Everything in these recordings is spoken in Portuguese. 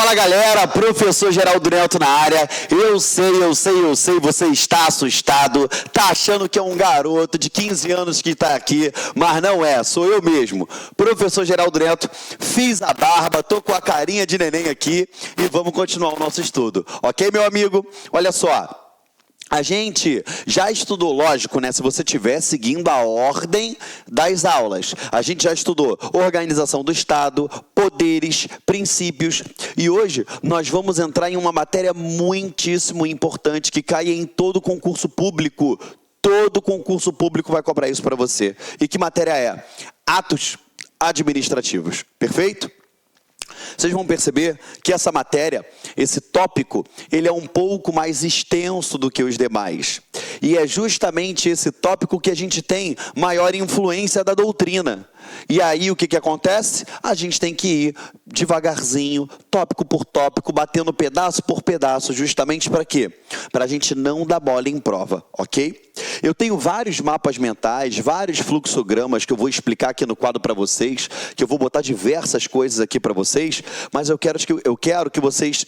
Fala galera, professor Geraldo Neto na área. Eu sei, você está assustado, tá achando que é um garoto de 15 anos que está aqui, mas não é, sou eu mesmo. Professor Geraldo Neto, fiz a barba, tô com a carinha de neném aqui e vamos continuar o nosso estudo. Ok, meu amigo? Olha só. A gente já estudou, lógico, né? Se você estiver seguindo a ordem das aulas. A gente já estudou organização do Estado, poderes, princípios. E hoje nós vamos entrar em uma matéria muitíssimo importante que cai em todo concurso público. Todo concurso público vai cobrar isso para você. E que matéria é? Atos administrativos. Perfeito? Vocês vão perceber que essa matéria, esse tópico, ele é um pouco mais extenso do que os demais. E é justamente esse tópico que a gente tem maior influência da doutrina. E aí o que acontece? A gente tem que ir devagarzinho, tópico por tópico, batendo pedaço por pedaço, justamente para quê? Para a gente não dar bola em prova, ok? Eu tenho vários mapas mentais, vários fluxogramas que eu vou explicar aqui no quadro para vocês, que eu vou botar diversas coisas aqui para vocês, mas eu quero que vocês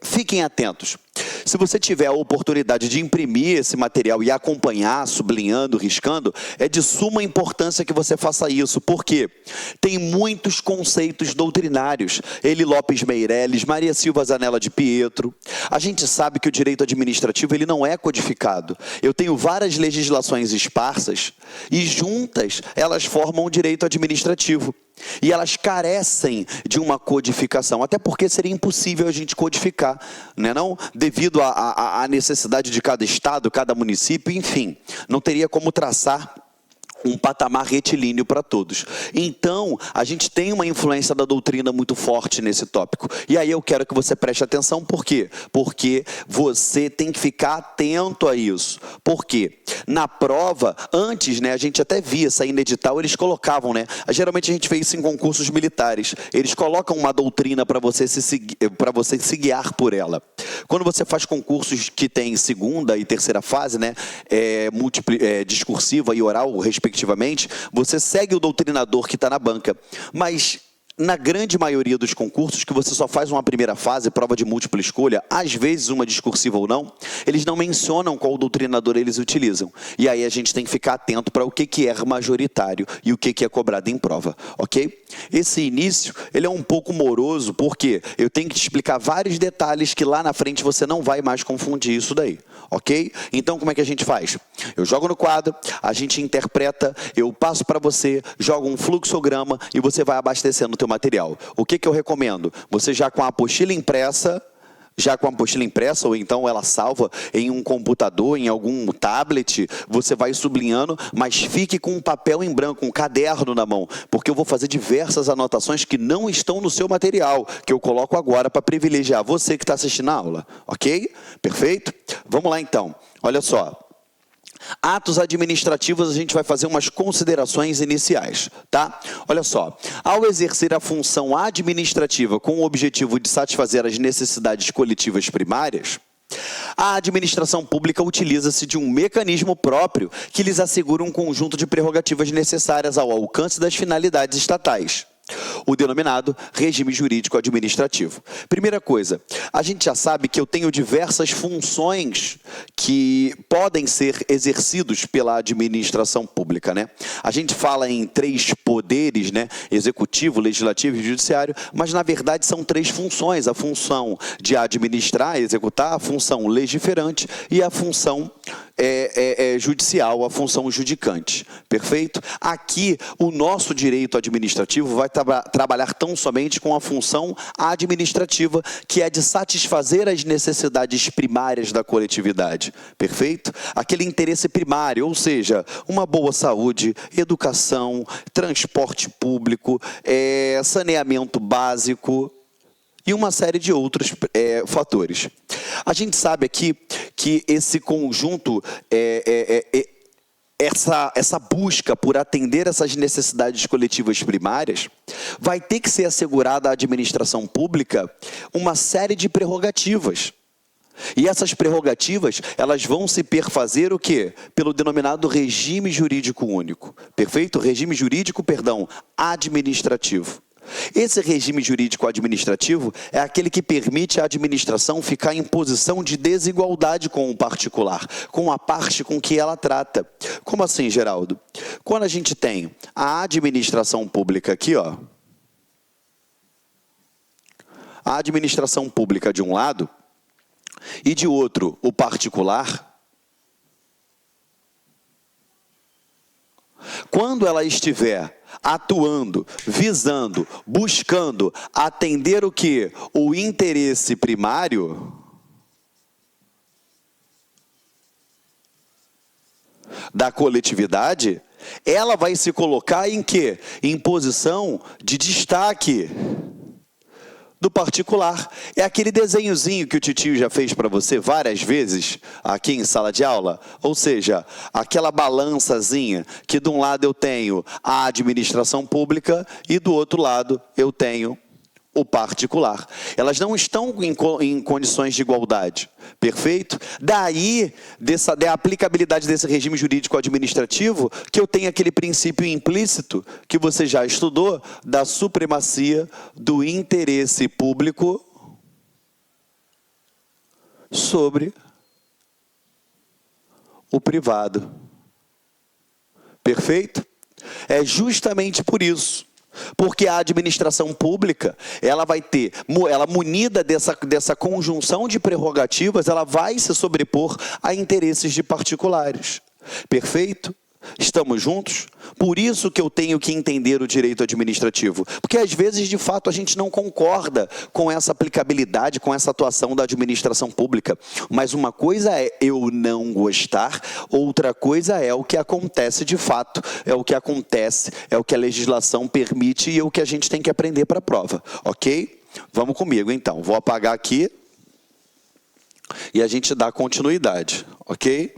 fiquem atentos. Se você tiver a oportunidade de imprimir esse material e acompanhar, sublinhando, riscando, é de suma importância que você faça isso. Por quê? Tem muitos conceitos doutrinários. Eli Lopes Meireles, Maria Silva Zanella de Pietro. A gente sabe que o direito administrativo ele não é codificado. Eu tenho várias legislações esparsas e juntas elas formam o direito administrativo. E elas carecem de uma codificação, até porque seria impossível a gente codificar, né, não? Devido à necessidade de cada estado, cada município, enfim, não teria como traçar um patamar retilíneo para todos. Então, a gente tem uma influência da doutrina muito forte nesse tópico. E aí eu quero que você preste atenção, por quê? Porque você tem que ficar atento a isso. Por quê? Na prova, antes, né, a gente até via sair no edital, eles colocavam, né? Geralmente a gente vê isso em concursos militares. Eles colocam uma doutrina para você se guiar por ela. Quando você faz concursos que tem segunda e terceira fase, né, discursiva e oral, respectivamente, você segue o doutrinador que está na banca. Mas, na grande maioria dos concursos, que você só faz uma primeira fase, prova de múltipla escolha, às vezes uma discursiva ou não, eles não mencionam qual doutrinador eles utilizam. E aí a gente tem que ficar atento para o que é majoritário e o que é cobrado em prova, ok? Esse início, ele é um pouco moroso, porque eu tenho que te explicar vários detalhes que lá na frente você não vai mais confundir isso daí, ok? Então, como é que a gente faz? Eu jogo no quadro, a gente interpreta, eu passo para você, jogo um fluxograma e você vai abastecendo o teu material. O que eu recomendo? Você já com a apostila impressa, ou então ela salva em um computador, em algum tablet, você vai sublinhando, mas fique com um papel em branco, um caderno na mão, porque eu vou fazer diversas anotações que não estão no seu material, que eu coloco agora para privilegiar você que está assistindo a aula, ok? Perfeito? Vamos lá então, olha só. Atos administrativos, a gente vai fazer umas considerações iniciais, tá? Olha só, ao exercer a função administrativa com o objetivo de satisfazer as necessidades coletivas primárias, a administração pública utiliza-se de um mecanismo próprio que lhes assegura um conjunto de prerrogativas necessárias ao alcance das finalidades estatais, o denominado regime jurídico administrativo. Primeira coisa, a gente já sabe que eu tenho diversas funções que podem ser exercidos pela administração pública, né? A gente fala em 3 poderes, né? Executivo, legislativo e judiciário, mas na verdade são 3 funções: a função de administrar, executar, a função legiferante e a função judicial, a função judicante. Perfeito? Aqui, o nosso direito administrativo vai trabalhar tão somente com a função administrativa, que é de satisfazer as necessidades primárias da coletividade. Perfeito? Aquele interesse primário, ou seja, uma boa saúde, educação, transporte público, saneamento básico e uma série de outros fatores. A gente sabe aqui que esse conjunto, essa busca por atender essas necessidades coletivas primárias, vai ter que ser assegurada à administração pública uma série de prerrogativas. E essas prerrogativas, elas vão se perfazer o quê? Pelo denominado regime jurídico único. Perfeito? Regime jurídico, administrativo. Esse regime jurídico administrativo é aquele que permite à administração ficar em posição de desigualdade com o particular, com a parte com que ela trata. Como assim, Geraldo? Quando a gente tem a administração pública aqui, ó, a administração pública de um lado e de outro o particular, quando ela estiver atuando, visando, buscando atender o quê? O interesse primário da coletividade, ela vai se colocar em quê? Em posição de destaque do particular. É aquele desenhozinho que o titio já fez para você várias vezes aqui em sala de aula, ou seja, aquela balançazinha que de um lado eu tenho a administração pública e do outro lado eu tenho o particular. Elas não estão em condições de igualdade, perfeito? Daí, da aplicabilidade desse regime jurídico administrativo, que eu tenho aquele princípio implícito, que você já estudou, da supremacia do interesse público sobre o privado. Perfeito? É justamente por isso. Porque a administração pública, ela vai ter, ela munida dessa conjunção de prerrogativas, ela vai se sobrepor a interesses de particulares. Perfeito? Estamos juntos? Por isso que eu tenho que entender o direito administrativo. Porque às vezes, de fato, a gente não concorda com essa aplicabilidade, com essa atuação da administração pública. Mas uma coisa é eu não gostar, outra coisa é o que acontece de fato. É o que acontece, é o que a legislação permite e é o que a gente tem que aprender para a prova. Ok? Vamos comigo, então. Vou apagar aqui e a gente dá continuidade. Ok?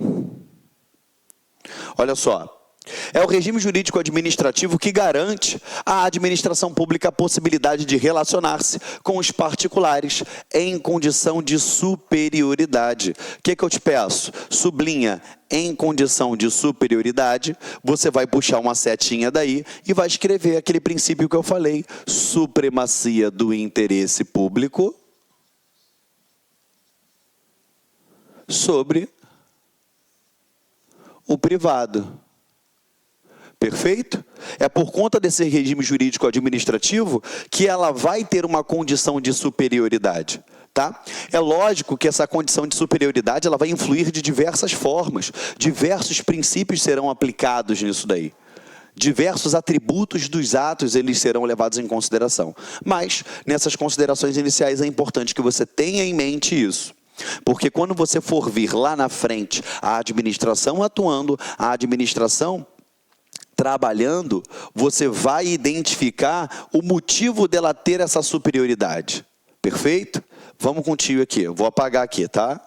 Olha só, é o regime jurídico administrativo que garante à administração pública a possibilidade de relacionar-se com os particulares em condição de superioridade. O que eu te peço? Sublinha em condição de superioridade, você vai puxar uma setinha daí e vai escrever aquele princípio que eu falei, supremacia do interesse público sobre o privado. Perfeito? É por conta desse regime jurídico administrativo que ela vai ter uma condição de superioridade. Tá? É lógico que essa condição de superioridade ela vai influir de diversas formas. Diversos princípios serão aplicados nisso daí. Diversos atributos dos atos eles serão levados em consideração. Mas, nessas considerações iniciais, é importante que você tenha em mente isso. Porque quando você for vir lá na frente a administração atuando, a administração trabalhando, você vai identificar o motivo dela ter essa superioridade. Perfeito? Vamos contigo aqui. Eu vou apagar aqui, tá?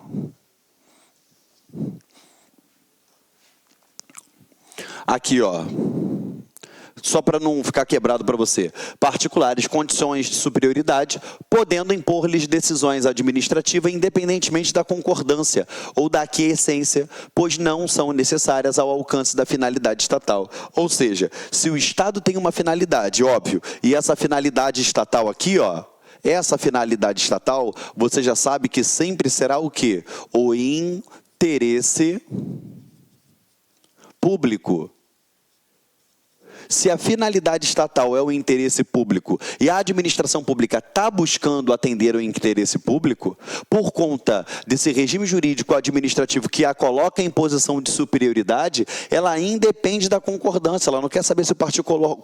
Aqui, ó. Só para não ficar quebrado para você. Particulares, condições de superioridade, podendo impor-lhes decisões administrativas independentemente da concordância ou da aquiescência, pois não são necessárias ao alcance da finalidade estatal. Ou seja, se o Estado tem uma finalidade, óbvio, e essa finalidade estatal aqui, ó, essa finalidade estatal, você já sabe que sempre será o quê? O interesse público. Se a finalidade estatal é o interesse público e a administração pública está buscando atender o interesse público, por conta desse regime jurídico administrativo que a coloca em posição de superioridade, ela independe da concordância, ela não quer saber se o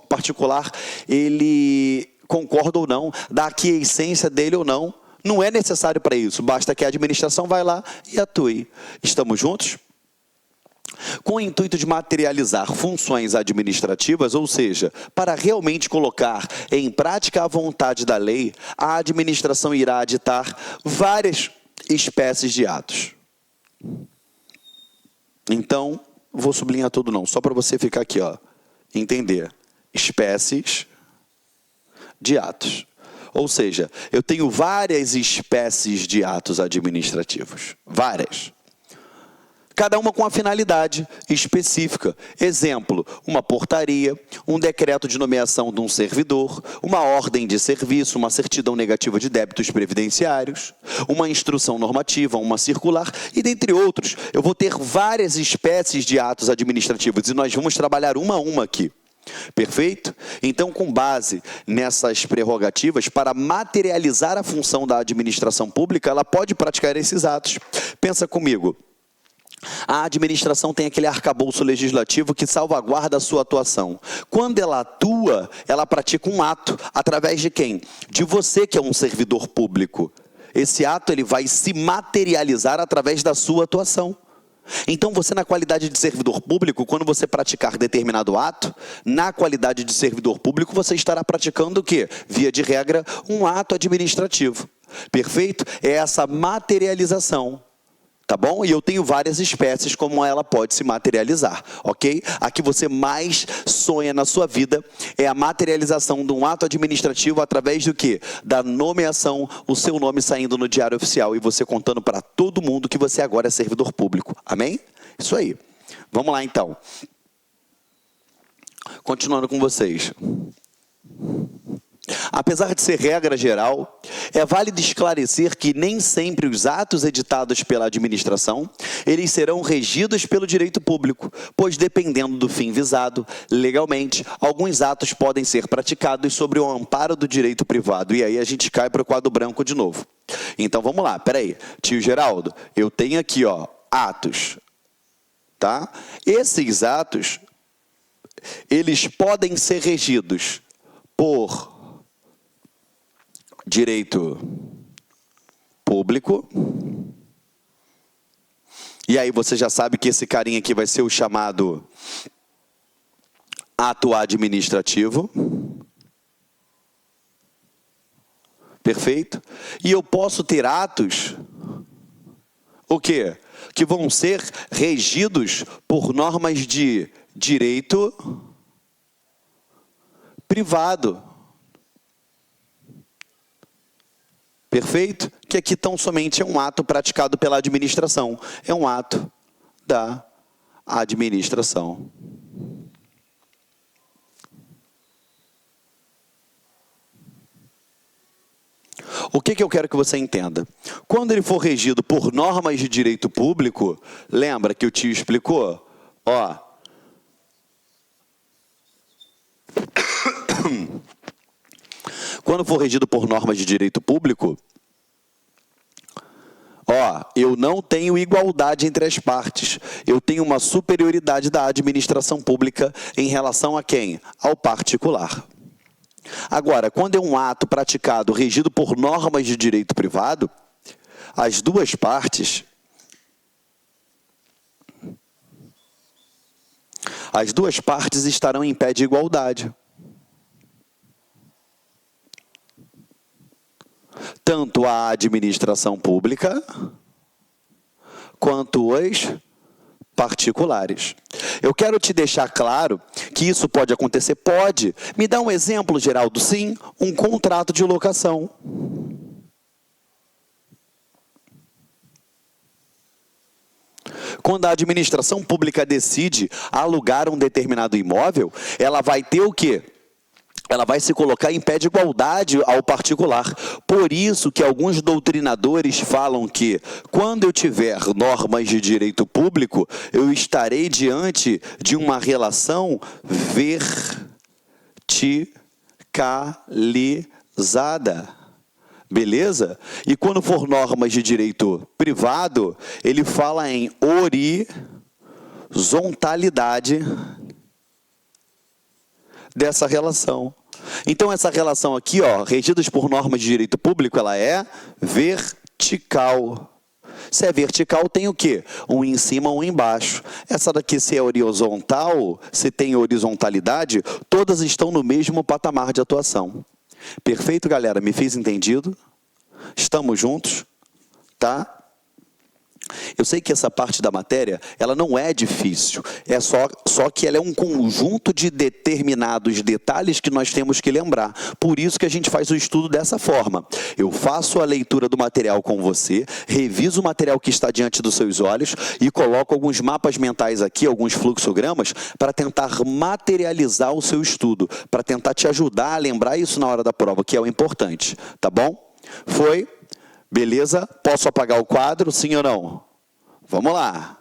particular ele concorda ou não, da aquiescência dele ou não. Não é necessário para isso, basta que a administração vá lá e atue. Estamos juntos? Com o intuito de materializar funções administrativas, ou seja, para realmente colocar em prática a vontade da lei, a administração irá ditar várias espécies de atos. Então, vou sublinhar tudo não, só para você ficar aqui, ó, entender. Espécies de atos. Ou seja, eu tenho várias espécies de atos administrativos. Várias. Cada uma com a finalidade específica. Exemplo, uma portaria, um decreto de nomeação de um servidor, uma ordem de serviço, uma certidão negativa de débitos previdenciários, uma instrução normativa, uma circular e dentre outros. Eu vou ter várias espécies de atos administrativos e nós vamos trabalhar uma a uma aqui. Perfeito? Então, com base nessas prerrogativas, para materializar a função da administração pública, ela pode praticar esses atos. Pensa comigo. A administração tem aquele arcabouço legislativo que salvaguarda a sua atuação. Quando ela atua, ela pratica um ato. Através de quem? De você, que é um servidor público. Esse ato ele vai se materializar através da sua atuação. Então, você, na qualidade de servidor público, quando você praticar determinado ato, na qualidade de servidor público, você estará praticando o quê? Via de regra, um ato administrativo. Perfeito? É essa materialização. Tá bom? E eu tenho várias espécies como ela pode se materializar, ok? A que você mais sonha na sua vida é a materialização de um ato administrativo através do quê? Da nomeação, o seu nome saindo no Diário Oficial e você contando para todo mundo que você agora é servidor público. Amém? Isso aí. Vamos lá, então. Continuando com vocês. Apesar de ser regra geral, é válido esclarecer que nem sempre os atos editados pela administração, eles serão regidos pelo direito público, pois dependendo do fim visado, legalmente, alguns atos podem ser praticados sobre o amparo do direito privado. E aí a gente cai para o quadro branco de novo. Então vamos lá, peraí. Tio Geraldo, eu tenho aqui, ó, atos, tá? Esses atos, eles podem ser regidos por direito público. E aí você já sabe que esse carinha aqui vai ser o chamado ato administrativo. Perfeito? E eu posso ter atos, o quê? Que vão ser regidos por normas de direito privado. Perfeito? Que aqui tão somente é um ato praticado pela administração. É um ato da administração. O que eu quero que você entenda? Quando ele for regido por normas de direito público, lembra que o tio explicou? Ó. Quando for regido por normas de direito público, ó, eu não tenho igualdade entre as partes. Eu tenho uma superioridade da administração pública em relação a quem? Ao particular. Agora, quando é um ato praticado regido por normas de direito privado, as duas partes estarão em pé de igualdade. Tanto a administração pública quanto os particulares. Eu quero te deixar claro que isso pode acontecer. Pode. Me dá um exemplo, Geraldo. Sim, um contrato de locação. Quando a administração pública decide alugar um determinado imóvel, ela vai ter o quê? Ela vai se colocar em pé de igualdade ao particular. Por isso que alguns doutrinadores falam que, quando eu tiver normas de direito público, eu estarei diante de uma relação verticalizada. Beleza? E quando for normas de direito privado, ele fala em horizontalidade dessa relação. Então, essa relação aqui, ó, regidas por normas de direito público, ela é vertical. Se é vertical, tem o quê? Um em cima, um embaixo. Essa daqui, se é horizontal, se tem horizontalidade, todas estão no mesmo patamar de atuação. Perfeito, galera? Me fiz entendido? Estamos juntos? Tá? Eu sei que essa parte da matéria, ela não é difícil, é só que ela é um conjunto de determinados detalhes que nós temos que lembrar. Por isso que a gente faz o estudo dessa forma. Eu faço a leitura do material com você, reviso o material que está diante dos seus olhos e coloco alguns mapas mentais aqui, alguns fluxogramas, para tentar materializar o seu estudo, para tentar te ajudar a lembrar isso na hora da prova, que é o importante, tá bom? Foi? Beleza? Posso apagar o quadro, sim ou não? Vamos lá.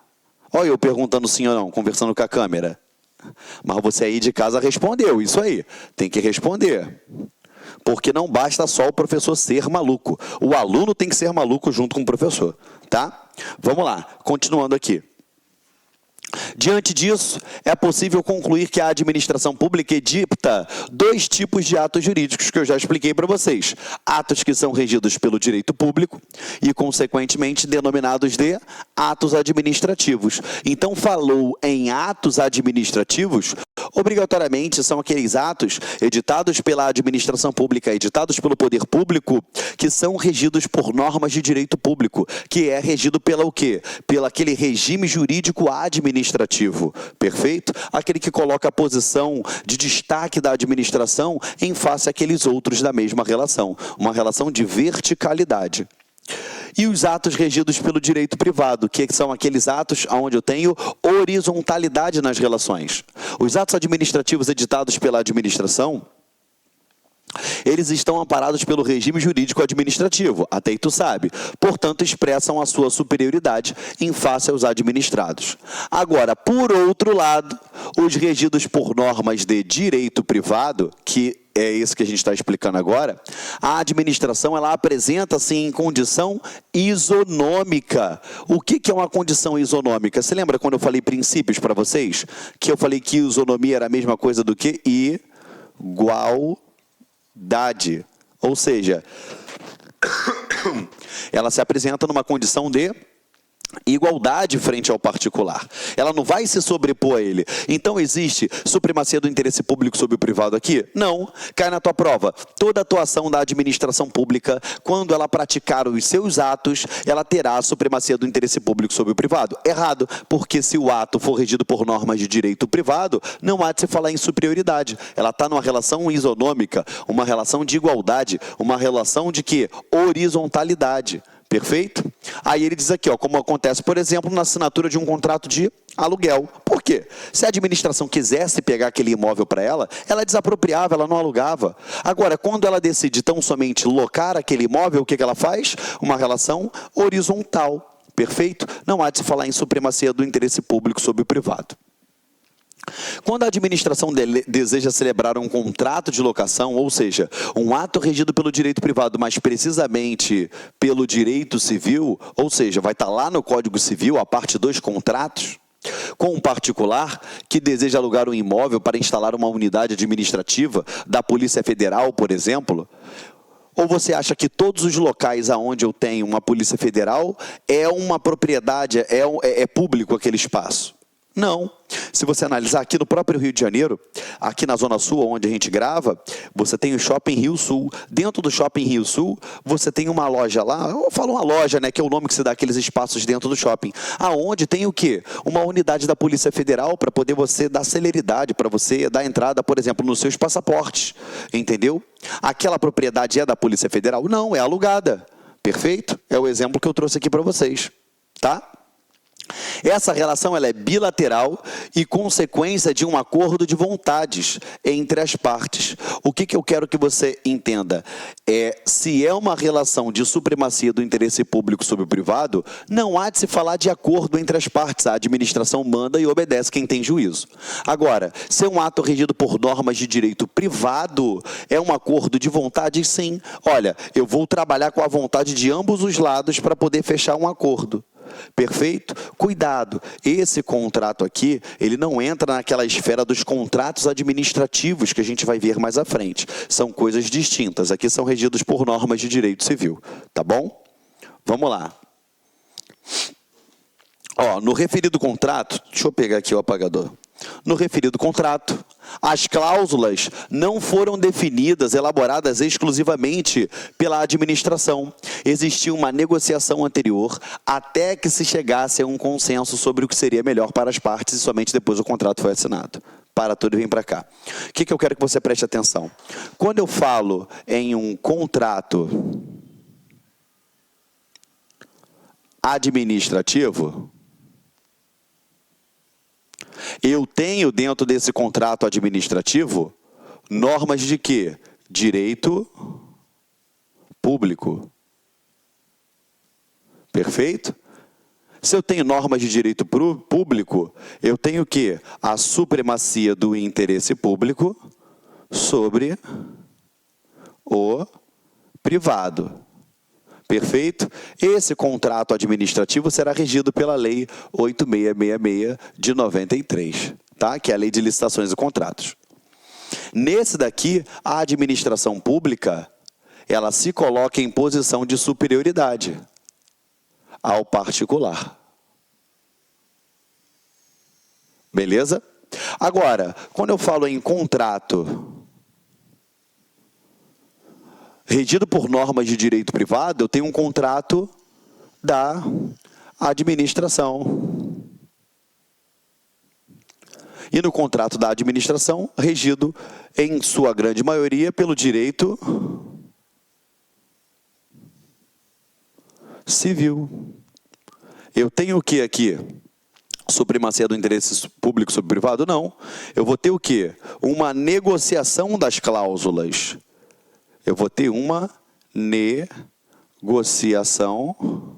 Olha eu perguntando sim ou não, conversando com a câmera. Mas você aí de casa respondeu, isso aí. Tem que responder. Porque não basta só o professor ser maluco. O aluno tem que ser maluco junto com o professor, tá? Vamos lá, continuando aqui. Diante disso, é possível concluir que a administração pública edita dois tipos de atos jurídicos que eu já expliquei para vocês. Atos que são regidos pelo direito público e, consequentemente, denominados de atos administrativos. Então, falou em atos administrativos, obrigatoriamente são aqueles atos editados pela administração pública, editados pelo poder público, que são regidos por normas de direito público, que é regido pela o quê? Pelo aquele regime jurídico administrativo. Perfeito? Aquele que coloca a posição de destaque da administração em face àqueles outros da mesma relação. Uma relação de verticalidade. E os atos regidos pelo direito privado, que são aqueles atos onde eu tenho horizontalidade nas relações. Os atos administrativos editados pela administração, eles estão amparados pelo regime jurídico administrativo, até aí tu sabe. Portanto, expressam a sua superioridade em face aos administrados. Agora, por outro lado, os regidos por normas de direito privado, que é isso que a gente está explicando agora, a administração ela apresenta-se em condição isonômica. O que é uma condição isonômica? Você lembra quando eu falei princípios para vocês? Que eu falei que isonomia era a mesma coisa do que igualdade. Ou seja, ela se apresenta numa condição de igualdade frente ao particular. Ela não vai se sobrepor a ele. Então, existe supremacia do interesse público sobre o privado aqui? Não. Cai na tua prova. Toda atuação da administração pública, quando ela praticar os seus atos, ela terá a supremacia do interesse público sobre o privado. Errado, porque se o ato for regido por normas de direito privado, não há de se falar em superioridade. Ela está numa relação isonômica, uma relação de igualdade, uma relação de quê? Horizontalidade. Perfeito? Aí ele diz aqui, ó, como acontece, por exemplo, na assinatura de um contrato de aluguel. Por quê? Se a administração quisesse pegar aquele imóvel para ela, ela desapropriava, ela não alugava. Agora, quando ela decide tão somente locar aquele imóvel, o que ela faz? Uma relação horizontal. Perfeito? Não há de se falar em supremacia do interesse público sobre o privado. Quando a administração deseja celebrar um contrato de locação, ou seja, um ato regido pelo direito privado, mas precisamente pelo direito civil, ou seja, vai estar lá no Código Civil, a parte 2, contratos, com um particular que deseja alugar um imóvel para instalar uma unidade administrativa da Polícia Federal, por exemplo, ou você acha que todos os locais onde eu tenho uma Polícia Federal é uma propriedade, é público aquele espaço? Não. Se você analisar aqui no próprio Rio de Janeiro, aqui na Zona Sul, onde a gente grava, você tem o Shopping Rio Sul. Dentro do Shopping Rio Sul, você tem uma loja lá, eu falo uma loja, né, que é o nome que se dá àqueles espaços dentro do shopping, aonde tem o quê? Uma unidade da Polícia Federal para poder você dar celeridade, para você dar entrada, por exemplo, nos seus passaportes, entendeu? Aquela propriedade é da Polícia Federal? Não, é alugada. Perfeito? É o exemplo que eu trouxe aqui para vocês, tá? Essa relação ela é bilateral e consequência de um acordo de vontades entre as partes. O que eu quero que você entenda? Se é uma relação de supremacia do interesse público sobre o privado, não há de se falar de acordo entre as partes. A administração manda e obedece quem tem juízo. Agora, se é um ato regido por normas de direito privado, é um acordo de vontade, sim. Olha, eu vou trabalhar com a vontade de ambos os lados para poder fechar um acordo. Perfeito? Cuidado, esse contrato aqui, ele não entra naquela esfera dos contratos administrativos que a gente vai ver mais à frente. São coisas distintas, aqui são regidos por normas de direito civil, tá bom? Vamos lá. Ó, no referido contrato, deixa eu pegar aqui o apagador. no referido contrato. As cláusulas não foram definidas, elaboradas exclusivamente pela administração. Existia uma negociação anterior até que se chegasse a um consenso sobre o que seria melhor para as partes e somente depois o contrato foi assinado. Para tudo e vem para cá. O que eu quero que você preste atenção? Quando eu falo em um contrato administrativo, eu tenho dentro desse contrato administrativo normas de quê? Direito público. Perfeito? Se eu tenho normas de direito público, eu tenho o quê? A supremacia do interesse público sobre o privado. Perfeito? Esse contrato administrativo será regido pela Lei 8666 de 93, tá? Que é a Lei de Licitações e Contratos. Nesse daqui, a administração pública, ela se coloca em posição de superioridade ao particular. Beleza? Agora, quando eu falo em contrato regido por normas de direito privado, eu tenho um contrato da administração. E no contrato da administração, regido, em sua grande maioria, pelo direito civil. Eu tenho o que aqui? Supremacia do interesse público sobre o privado? Não. Eu vou ter o que? Uma negociação das cláusulas. Eu vou ter uma negociação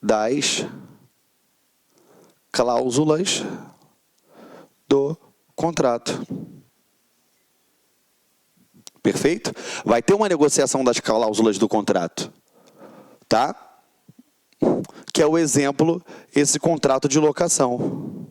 das cláusulas do contrato. Perfeito? Vai ter uma negociação das cláusulas do contrato. Tá? Que é o exemplo, esse contrato de locação.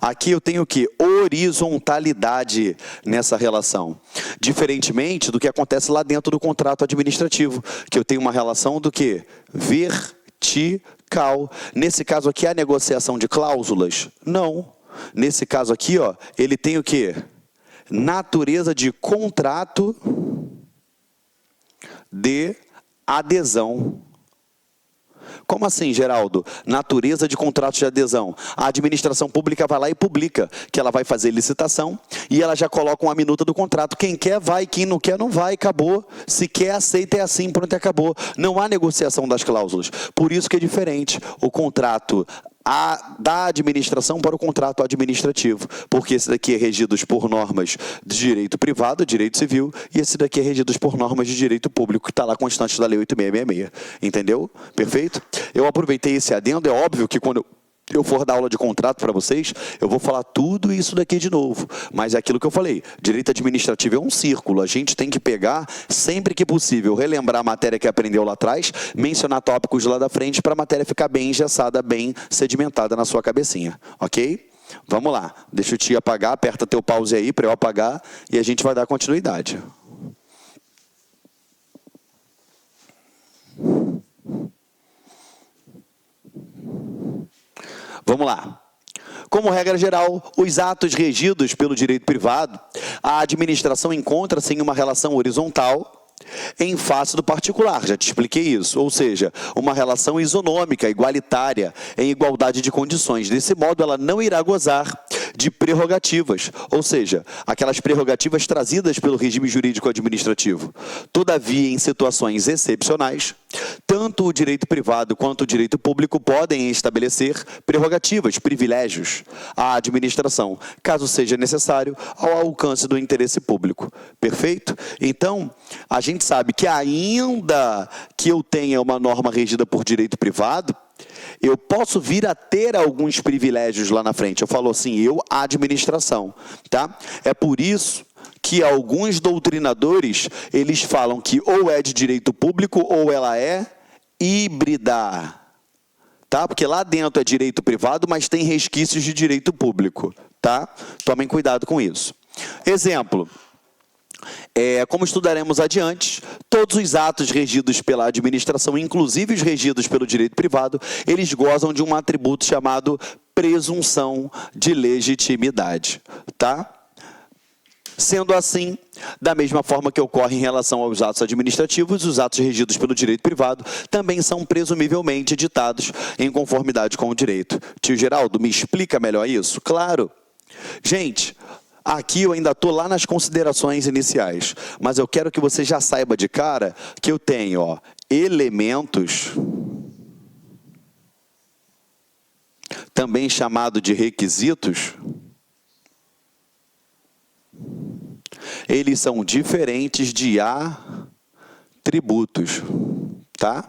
Aqui eu tenho o quê? Horizontalidade nessa relação. Diferentemente do que acontece lá dentro do contrato administrativo, que eu tenho uma relação do quê? Vertical. Nesse caso aqui, a negociação de cláusulas? Não. Nesse caso aqui, ó, ele tem o quê? Natureza de contrato de adesão. Como assim, Geraldo? Natureza de contrato de adesão. A administração pública vai lá e publica que ela vai fazer licitação e ela já coloca uma minuta do contrato. Quem quer vai, quem não quer não vai, acabou. Se quer, aceita, é assim, pronto, acabou. Não há negociação das cláusulas. Por isso que é diferente o contrato da administração para o contrato administrativo, porque esse daqui é regido por normas de direito privado, direito civil, e esse daqui é regido por normas de direito público, que está lá constante da Lei 8666. Entendeu? Perfeito? Eu aproveitei esse adendo, é óbvio que quando eu for dar aula de contrato para vocês, eu vou falar tudo isso daqui de novo. Mas é aquilo que eu falei, direito administrativo é um círculo. A gente tem que pegar, sempre que possível, relembrar a matéria que aprendeu lá atrás, mencionar tópicos lá da frente para a matéria ficar bem engessada, bem sedimentada na sua cabecinha. Ok? Vamos lá. Deixa eu te apagar, aperta teu pause aí para eu apagar e a gente vai dar continuidade. Vamos lá. Como regra geral, os atos regidos pelo direito privado, a administração encontra-se em uma relação horizontal em face do particular, já te expliquei isso, ou seja, uma relação isonômica, igualitária, em igualdade de condições. Desse modo, ela não irá gozar de prerrogativas, ou seja, aquelas prerrogativas trazidas pelo regime jurídico administrativo. Todavia, em situações excepcionais, tanto o direito privado quanto o direito público podem estabelecer prerrogativas, privilégios à administração, caso seja necessário, ao alcance do interesse público. Perfeito? Então, a gente sabe que ainda que eu tenha uma norma regida por direito privado, eu posso vir a ter alguns privilégios lá na frente. Eu falo assim, a administração, tá? É por isso que alguns doutrinadores, eles falam que ou é de direito público ou ela é híbrida, tá? Porque lá dentro é direito privado, mas tem resquícios de direito público, tá? Tomem cuidado com isso. Exemplo, Como estudaremos adiante, todos os atos regidos pela administração, inclusive os regidos pelo direito privado, eles gozam de um atributo chamado presunção de legitimidade, tá? Sendo assim, da mesma forma que ocorre em relação aos atos administrativos, os atos regidos pelo direito privado também são presumivelmente editados em conformidade com o direito. Tio Geraldo, me explica melhor isso? Claro. Gente, aqui eu ainda estou lá nas considerações iniciais, mas eu quero que você já saiba de cara que eu tenho, elementos, também chamado de requisitos. Eles são diferentes de atributos, tá?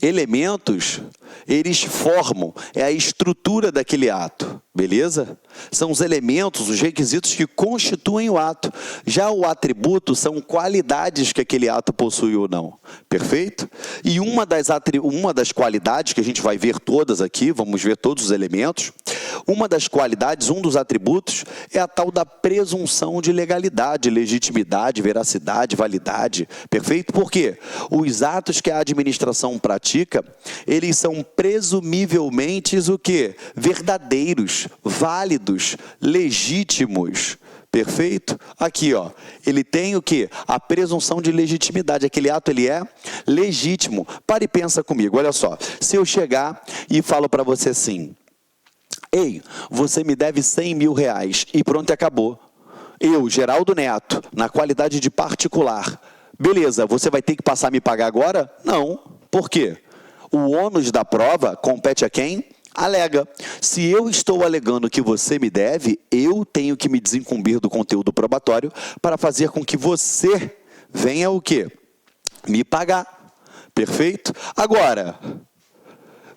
Elementos, eles formam, a estrutura daquele ato, beleza? São os elementos, os requisitos que constituem o ato. Já o atributo são qualidades que aquele ato possui ou não, perfeito? E uma das qualidades, que a gente vai ver todas aqui, vamos ver todos os elementos, uma das qualidades, um dos atributos, é a tal da presunção de legalidade, legitimidade, veracidade, validade, perfeito? Por quê? Os atos que a administração pratica, eles são presumivelmente o quê? Verdadeiros, válidos, legítimos, perfeito? Aqui, ele tem o quê? A presunção de legitimidade. Aquele ato, ele é legítimo. Para e pensa comigo, olha só. Se eu chegar e falo para você assim, ei, você me deve 100 mil reais, e pronto, acabou. Eu, Geraldo Neto, na qualidade de particular, beleza, você vai ter que passar a me pagar agora? Não. Por quê? O ônus da prova compete a quem? Alega. Se eu estou alegando que você me deve, eu tenho que me desincumbir do conteúdo probatório para fazer com que você venha o quê? Me pagar. Perfeito? Agora,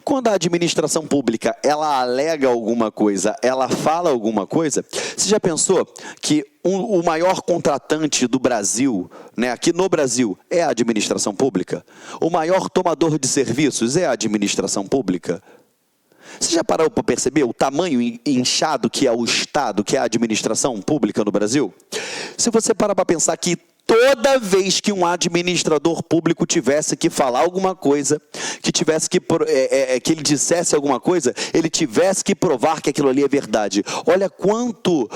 quando a administração pública, ela alega alguma coisa, ela fala alguma coisa, você já pensou que o maior contratante do Brasil, aqui no Brasil, é a administração pública? O maior tomador de serviços é a administração pública? Você já parou para perceber o tamanho inchado que é o Estado, que é a administração pública no Brasil? Se você parar para pensar que toda vez que um administrador público tivesse que falar alguma coisa, que ele dissesse alguma coisa, ele tivesse que provar que aquilo ali é verdade. Olha quanto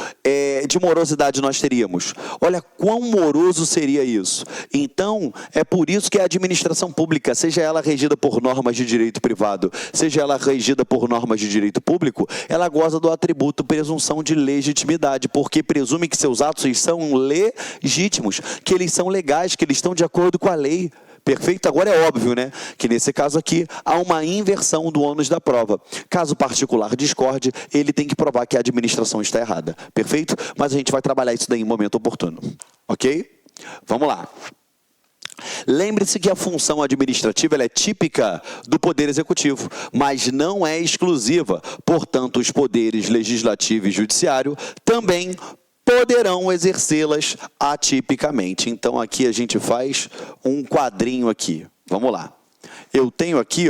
de morosidade nós teríamos. Olha quão moroso seria isso. Então, é por isso que a administração pública, seja ela regida por normas de direito privado, seja ela regida por normas de direito público, ela goza do atributo presunção de legitimidade, porque presume que seus atos são legítimos, que eles são legais, que eles estão de acordo com a lei. Perfeito? Agora é óbvio, que nesse caso aqui há uma inversão do ônus da prova. Caso particular discorde, ele tem que provar que a administração está errada. Perfeito? Mas a gente vai trabalhar isso daí em momento oportuno. Ok? Vamos lá. Lembre-se que a função administrativa ela é típica do Poder Executivo, mas não é exclusiva. Portanto, os poderes legislativo e judiciário também poderão exercê-las atipicamente. Então, aqui a gente faz um quadrinho aqui. Vamos lá. Eu tenho aqui,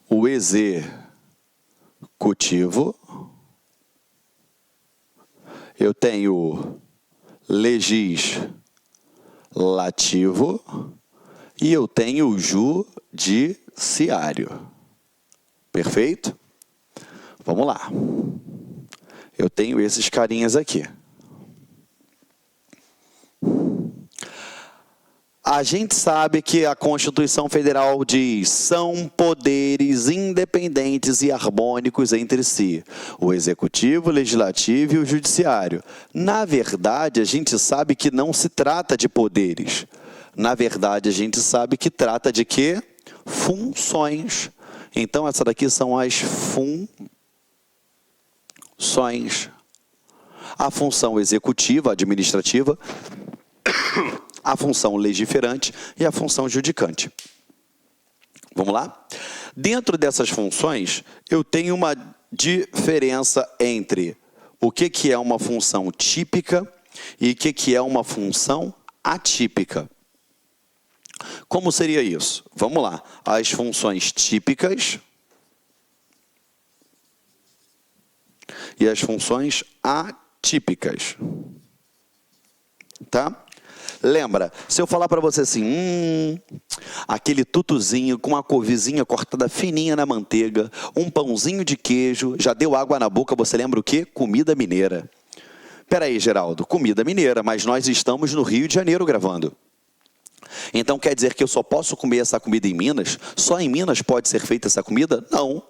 o executivo. Eu tenho legislativo e eu tenho o judiciário. Perfeito? Vamos lá. Eu tenho esses carinhas aqui. A gente sabe que a Constituição Federal diz são poderes independentes e harmônicos entre si. O Executivo, o Legislativo e o Judiciário. Na verdade, a gente sabe que não se trata de poderes. Na verdade, a gente sabe que trata de quê? Funções. Então, essa daqui são as funções. A função executiva, administrativa, a função legiferante e a função judicante. Vamos lá? Dentro dessas funções, eu tenho uma diferença entre o que é uma função típica e o que é uma função atípica. Como seria isso? Vamos lá. As funções típicas e as funções atípicas. Tá? Lembra, se eu falar para você assim, aquele tutuzinho com uma couvezinha cortada fininha na manteiga, um pãozinho de queijo, já deu água na boca, você lembra o quê? Comida mineira. Peraí, Geraldo, comida mineira, mas nós estamos no Rio de Janeiro gravando. Então quer dizer que eu só posso comer essa comida em Minas? Só em Minas pode ser feita essa comida? Não.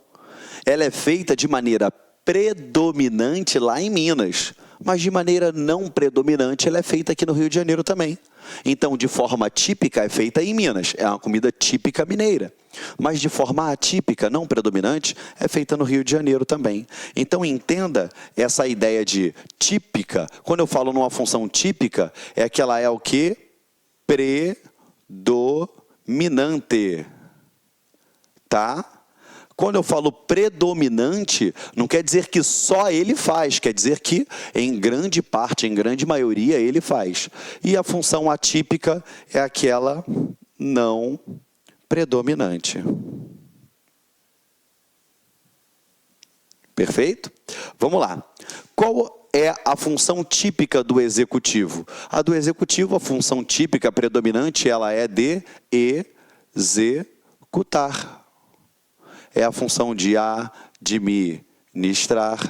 Ela é feita de maneira predominante lá em Minas, mas de maneira não predominante ela é feita aqui no Rio de Janeiro também. Então, de forma típica é feita em Minas, é uma comida típica mineira. Mas de forma atípica, não predominante, é feita no Rio de Janeiro também. Então, entenda essa ideia de típica. Quando eu falo numa função típica, é que ela é o quê? Predominante. Tá? Quando eu falo predominante, não quer dizer que só ele faz, quer dizer que em grande parte, em grande maioria, ele faz. E a função atípica é aquela não predominante. Perfeito? Vamos lá. Qual é a função típica do executivo? A do executivo, a função típica predominante, ela é de executar. É a função de administrar.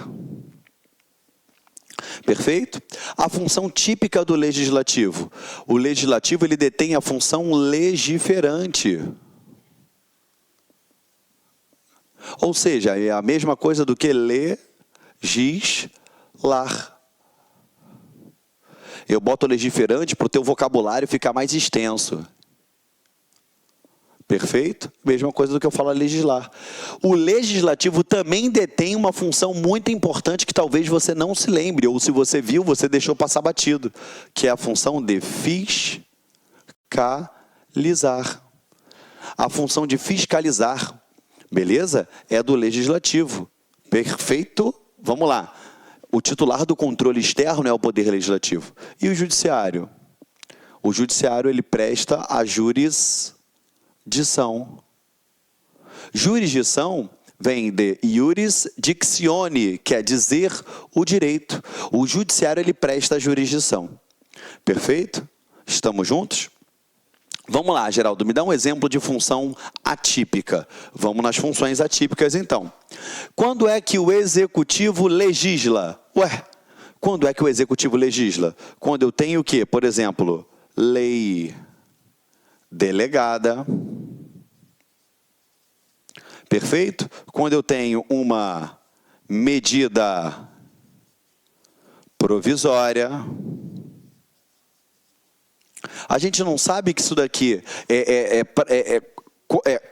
Perfeito? A função típica do legislativo. O legislativo, ele detém a função legiferante. Ou seja, é a mesma coisa do que legislar. Eu boto legiferante para o teu vocabulário ficar mais extenso. Perfeito? Mesma coisa do que eu falo legislar. O legislativo também detém uma função muito importante que talvez você não se lembre, ou se você viu, você deixou passar batido, que é a função de fiscalizar. A função de fiscalizar, beleza? É do legislativo. Perfeito? Vamos lá. O titular do controle externo é o poder legislativo. E o judiciário? O judiciário, ele presta a jurisdição. Jurisdição vem de iuris dictione, quer dizer o direito. O judiciário, ele presta a jurisdição. Perfeito? Estamos juntos? Vamos lá, Geraldo, me dá um exemplo de função atípica. Vamos nas funções atípicas, então. Quando é que o executivo legisla? Ué, quando é que o executivo legisla? Quando eu tenho o quê? Por exemplo, lei delegada. Perfeito? Quando eu tenho uma medida provisória. A gente não sabe que isso daqui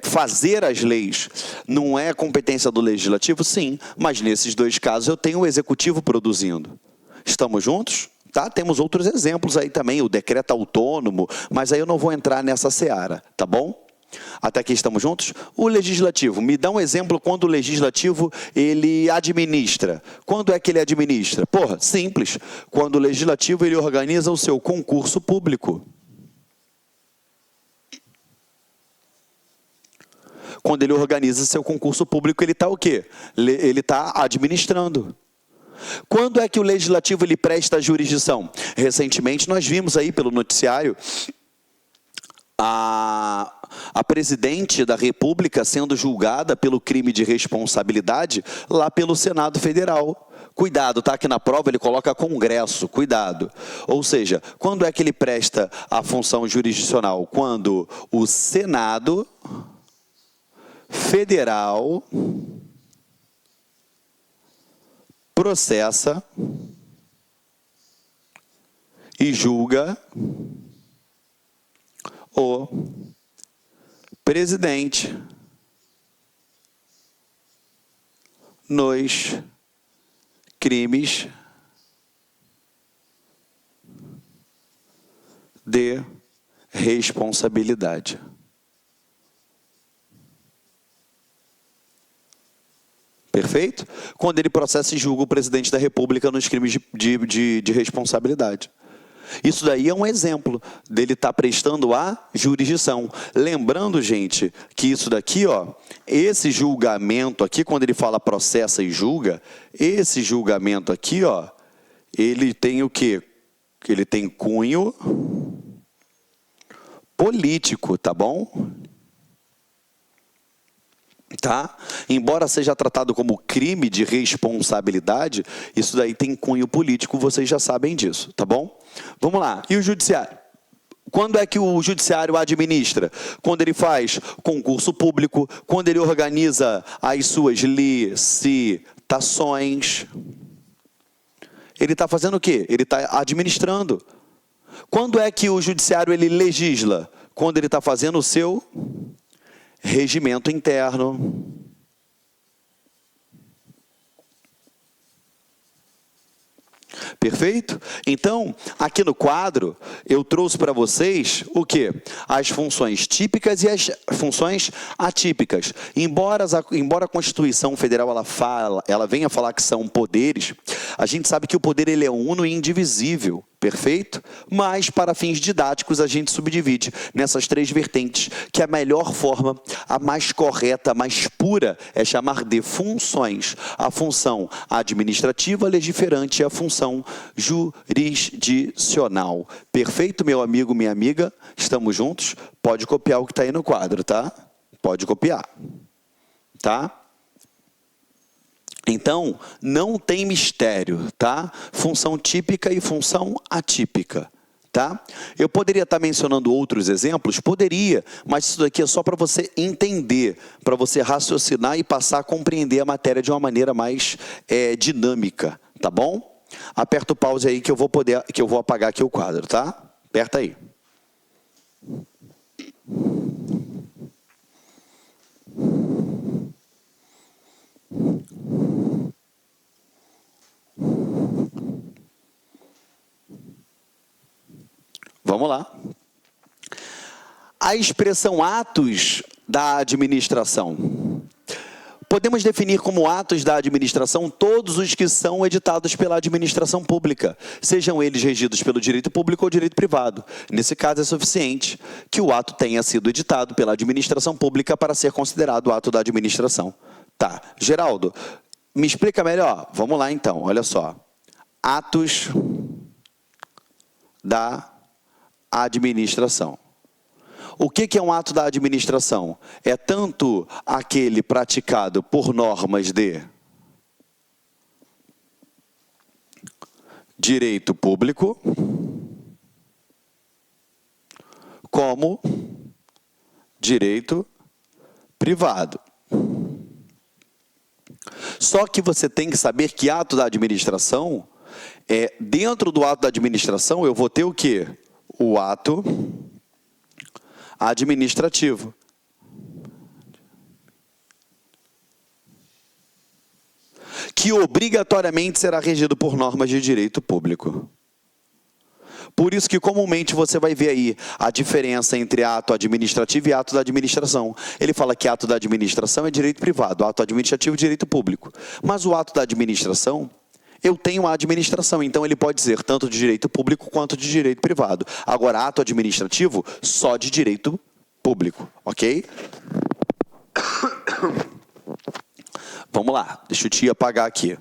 fazer as leis não é competência do legislativo? Sim, mas nesses dois casos eu tenho o executivo produzindo. Estamos juntos? Tá? Temos outros exemplos aí também, o decreto autônomo, mas aí eu não vou entrar nessa seara, tá bom? Até aqui estamos juntos? O legislativo, me dá um exemplo quando o legislativo, ele administra. Quando é que ele administra? Porra, simples. Quando o legislativo, ele organiza o seu concurso público. Quando ele organiza seu concurso público, ele está o quê? Ele está administrando. Quando é que o legislativo, ele presta a jurisdição? Recentemente, nós vimos aí pelo noticiário a presidente da República sendo julgada pelo crime de responsabilidade lá pelo Senado Federal. Cuidado, tá? Aqui na prova ele coloca Congresso, cuidado. Ou seja, quando é que ele presta a função jurisdicional? Quando o Senado Federal processa e julga o presidente nos crimes de responsabilidade. Perfeito? Quando ele processa e julga o presidente da República nos crimes de responsabilidade. Isso daí é um exemplo dele estar prestando a jurisdição. Lembrando, gente, que isso daqui, ó, esse julgamento aqui, quando ele fala processa e julga, esse julgamento aqui, ó, ele tem o quê? Ele tem cunho político, tá bom? Tá? Embora seja tratado como crime de responsabilidade, isso daí tem cunho político, vocês já sabem disso, tá bom? Vamos lá. E o judiciário? Quando é que o judiciário administra? Quando ele faz concurso público, quando ele organiza as suas licitações. Ele está fazendo o quê? Ele está administrando. Quando é que o judiciário ele legisla? Quando ele está fazendo o seu regimento interno. Perfeito? Então, aqui no quadro, eu trouxe para vocês o quê? As funções típicas e as funções atípicas. Embora a Constituição Federal ela venha falar que são poderes, a gente sabe que o poder ele é uno e indivisível. Perfeito? Mas, para fins didáticos, a gente subdivide nessas três vertentes, que a melhor forma, a mais correta, a mais pura, é chamar de funções. A função administrativa, legiferante, e a função jurisdicional. Perfeito, meu amigo, minha amiga? Estamos juntos? Pode copiar o que está aí no quadro, tá? Pode copiar. Tá? Então, não tem mistério, tá? Função típica e função atípica, tá? Eu poderia estar mencionando outros exemplos? Poderia, mas isso daqui é só para você entender, para você raciocinar e passar a compreender a matéria de uma maneira mais dinâmica, tá bom? Aperta o pause aí que eu vou apagar aqui o quadro, tá? Aperta aí. Vamos lá. A expressão atos da administração. Podemos definir como atos da administração todos os que são editados pela administração pública, sejam eles regidos pelo direito público ou direito privado. Nesse caso, é suficiente que o ato tenha sido editado pela administração pública para ser considerado ato da administração. Tá. Geraldo, me explica melhor? Vamos lá, então. Olha só. Atos da administração. O que é um ato da administração? É tanto aquele praticado por normas de direito público, como direito privado. Só que você tem que saber que ato da administração, dentro do ato da administração, eu vou ter o quê? O ato administrativo. Que obrigatoriamente será regido por normas de direito público. Por isso que comumente você vai ver aí a diferença entre ato administrativo e ato da administração. Ele fala que ato da administração é direito privado, ato administrativo é direito público. Mas o ato da administração, eu tenho a administração, então ele pode ser tanto de direito público quanto de direito privado. Agora, ato administrativo, só de direito público, ok? Vamos lá, deixa eu te apagar aqui.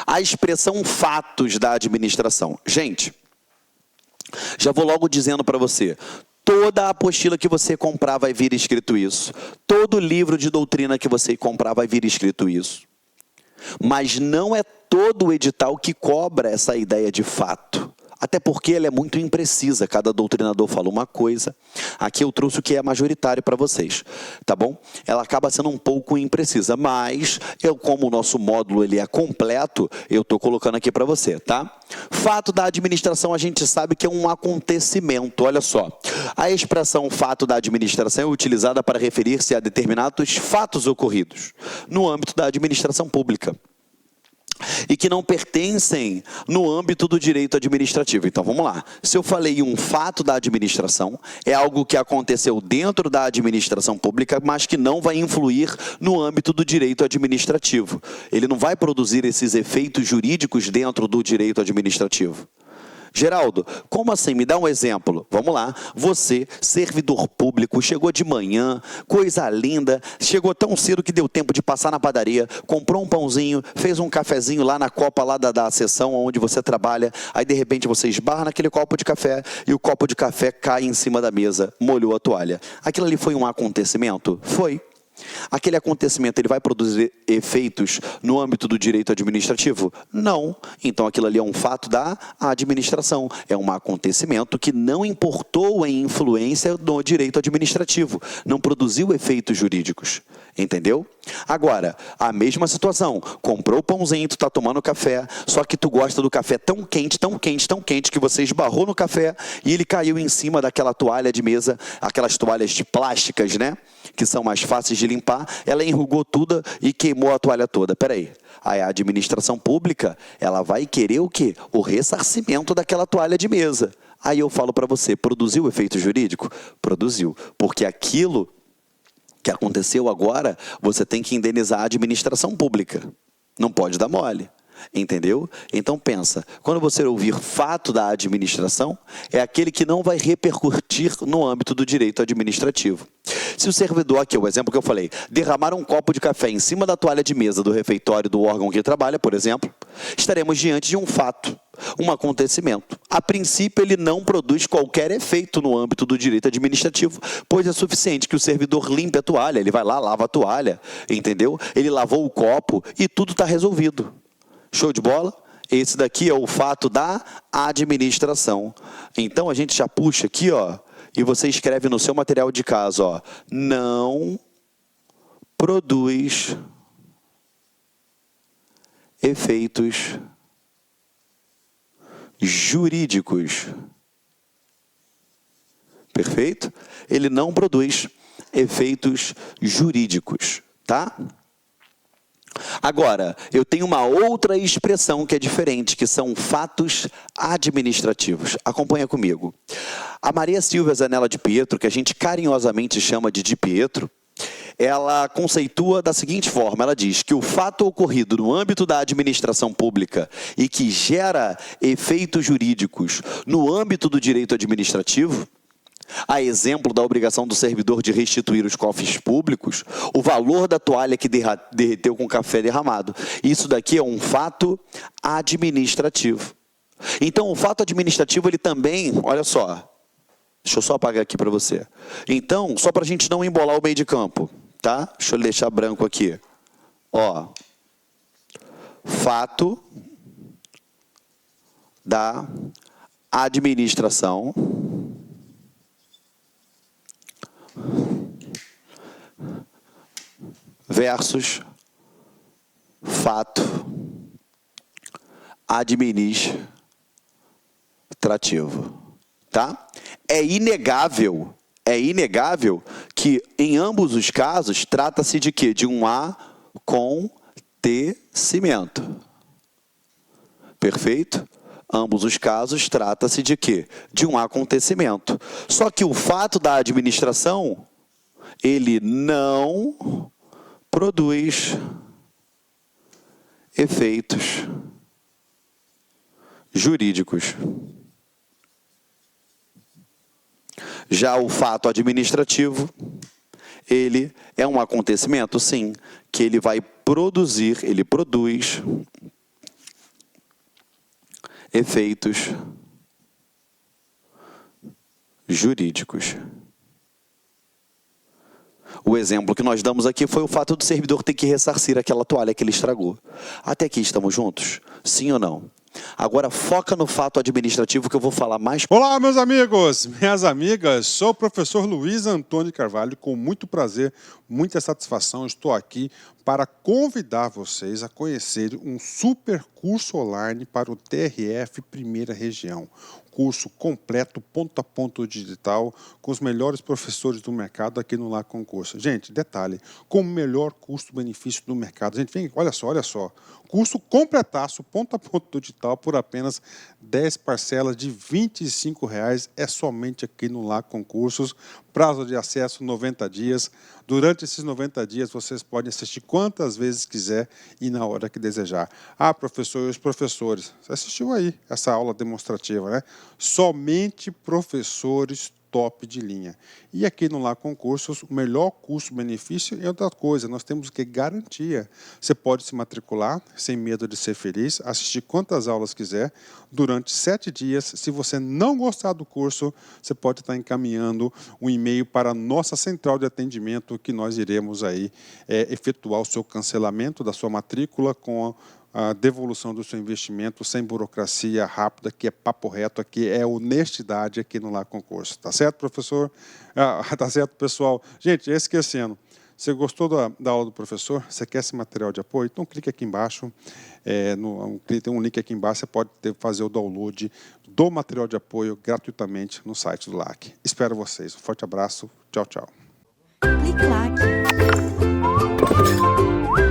A expressão fatos da administração. Gente, já vou logo dizendo para você, toda apostila que você comprar vai vir escrito isso. Todo livro de doutrina que você comprar vai vir escrito isso. Mas não é todo o edital que cobra essa ideia de fato. Até porque ela é muito imprecisa, cada doutrinador fala uma coisa. Aqui eu trouxe o que é majoritário para vocês, tá bom? Ela acaba sendo um pouco imprecisa, mas como o nosso módulo ele é completo, eu estou colocando aqui para você, tá? Fato da administração a gente sabe que é um acontecimento, olha só. A expressão fato da administração é utilizada para referir-se a determinados fatos ocorridos no âmbito da administração pública. e que não pertencem no âmbito do direito administrativo. Então, vamos lá. Se eu falei um fato da administração, é algo que aconteceu dentro da administração pública, mas que não vai influir no âmbito do direito administrativo. Ele não vai produzir esses efeitos jurídicos dentro do direito administrativo. Geraldo, como assim? Me dá um exemplo. Vamos lá. Você, servidor público, chegou de manhã, coisa linda, chegou tão cedo que deu tempo de passar na padaria, comprou um pãozinho, fez um cafezinho lá na copa lá da seção onde você trabalha, aí de repente você esbarra naquele copo de café e o copo de café cai em cima da mesa, molhou a toalha. Aquilo ali foi um acontecimento? Foi. Aquele acontecimento, ele vai produzir efeitos no âmbito do direito administrativo? Não. Então, aquilo ali é um fato da administração. É um acontecimento que não importou em influência no direito administrativo. Não produziu efeitos jurídicos. Entendeu? Agora, a mesma situação. Comprou o pãozinho, tu tá tomando café, só que tu gosta do café tão quente, tão quente, tão quente, que você esbarrou no café e ele caiu em cima daquela toalha de mesa, aquelas toalhas de plásticas, né? Que são mais fáceis de limpar, ela enrugou tudo e queimou a toalha toda. Peraí, a administração pública, ela vai querer o quê? O ressarcimento daquela toalha de mesa. Aí eu falo para você, produziu efeito jurídico? Produziu, porque aquilo que aconteceu agora, você tem que indenizar a administração pública. Não pode dar mole. Entendeu? Então pensa, quando você ouvir fato da administração, é aquele que não vai repercutir no âmbito do direito administrativo. Se o servidor, aqui o exemplo que eu falei, derramar um copo de café em cima da toalha de mesa do refeitório do órgão que trabalha, por exemplo, estaremos diante de um fato, um acontecimento. A princípio, ele não produz qualquer efeito no âmbito do direito administrativo, pois é suficiente que o servidor limpe a toalha, ele vai lá, lava a toalha, entendeu? Ele lavou o copo e tudo está resolvido. Show de bola? Esse daqui é o fato da administração. Então, a gente já puxa aqui, ó, e você escreve no seu material de casa, ó, não produz efeitos jurídicos. Perfeito? Ele não produz efeitos jurídicos, tá? Agora, eu tenho uma outra expressão que é diferente, que são fatos administrativos. Acompanha comigo. A Maria Silvia Zanella de Pietro, que a gente carinhosamente chama de Pietro, ela conceitua da seguinte forma, ela diz que o fato ocorrido no âmbito da administração pública e que gera efeitos jurídicos no âmbito do direito administrativo, a exemplo da obrigação do servidor de restituir os cofres públicos, o valor da toalha que derreteu com café derramado. Isso daqui é um fato administrativo. Então, o fato administrativo, ele também, olha só, deixa eu só apagar aqui para você. Então, só para a gente não embolar o meio de campo, tá? Deixa eu deixar branco aqui. Ó, fato da administração versus fato administrativo, tá? É inegável que em ambos os casos trata-se de quê? De um acontecimento. Perfeito? Ambos os casos trata-se de quê? De um acontecimento. Só que o fato da administração, ele não produz efeitos jurídicos. Já o fato administrativo, ele é um acontecimento, sim, que ele vai produzir, ele produz efeitos jurídicos. O exemplo que nós damos aqui foi o fato do servidor ter que ressarcir aquela toalha que ele estragou. Até aqui estamos juntos? Sim ou não? Agora foca no fato administrativo que eu vou falar mais. Olá, meus amigos, minhas amigas. Sou o professor Luiz Antônio Carvalho. Com muito prazer, muita satisfação, estou aqui para convidar vocês a conhecer um super curso online para o TRF Primeira Região. curso completo, ponto a ponto digital, com os melhores professores do mercado aqui no Lá Concurso. Gente, detalhe, com o melhor custo-benefício do mercado. Gente, vem, olha só. Curso completaço, ponto a ponto digital, por apenas 10 parcelas de R$ 25,00. É somente aqui no Lá Concursos. Prazo de acesso 90 dias. Durante esses 90 dias, vocês podem assistir quantas vezes quiser e na hora que desejar. Ah, professor, e os professores? Você assistiu aí essa aula demonstrativa, né? Somente professores top de linha. E aqui no Lá Concursos, o melhor custo-benefício é outra coisa, nós temos que garantia. Você pode se matricular sem medo de ser feliz, assistir quantas aulas quiser, durante 7 dias. Se você não gostar do curso, você pode estar encaminhando um e-mail para a nossa central de atendimento, que nós iremos aí efetuar o seu cancelamento da sua matrícula com a devolução do seu investimento sem burocracia, rápida, que é papo reto, aqui é honestidade aqui no Lá Concurso. Tá certo, professor? Tá certo, pessoal? Gente, esquecendo, você gostou da aula do professor? Você quer esse material de apoio? Então clique aqui embaixo, tem um link aqui embaixo, você pode fazer o download do material de apoio gratuitamente no site do LAC. Espero vocês. Um forte abraço. Tchau, tchau. Clique lá.